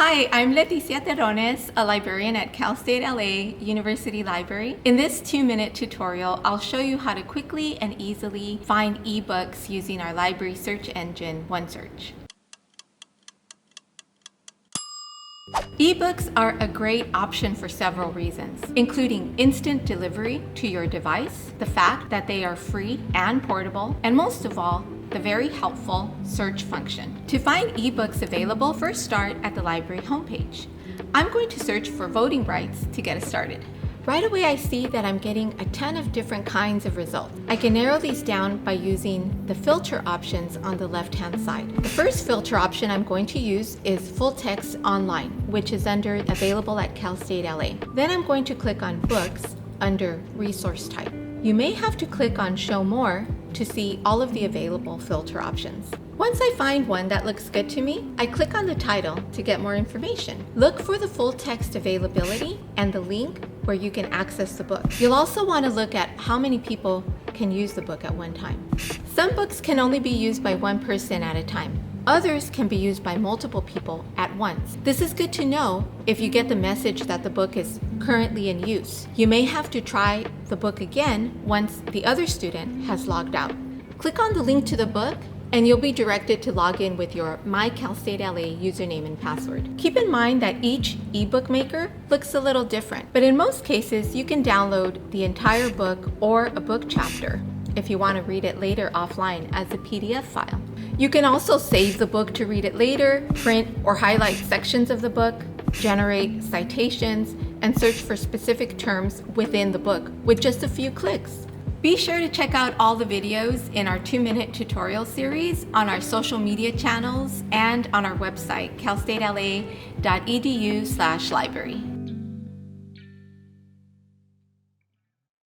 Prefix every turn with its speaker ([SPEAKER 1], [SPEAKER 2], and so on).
[SPEAKER 1] Hi, I'm Letty, a librarian at Cal State L.A. University Library. In this 2-minute tutorial, I'll show you how to quickly and easily find eBooks using our library search engine, OneSearch. eBooks are a great option for several reasons, including instant delivery to your device, the fact that they are free and portable, and most of all, the very helpful search function. To find eBooks available, first start at the library homepage. I'm going to search for voting rights to get us started. Right away I see that I'm getting a ton of different kinds of results. I can narrow these down by using the filter options on the left-hand side. The first filter option I'm going to use is full text online, which is under available at Cal State L.A. Then I'm going to click on books under resource type. You may have to click on show more to see all of the available filter options. Once I find one that looks good to me, I click on the title to get more information. Look for the full text availability and the link where you can access the book. You'll also want to look at how many people can use the book at one time. Some books can only be used by one person at a time. Others can be used by multiple people at once. This is good to know if you get the message that the book is currently in use. You may have to try the book again once the other student has logged out. Click on the link to the book and you'll be directed to log in with your My Cal State LA username and password. Keep in mind that each ebook maker looks a little different, but in most cases you can download the entire book or a book chapter if you want to read it later offline as a PDF file. You can also save the book to read it later, print or highlight sections of the book, generate citations, and search for specific terms within the book with just a few clicks. Be sure to check out all the videos in our 2-minute tutorial series on our social media channels and on our website, calstatela.edu/library.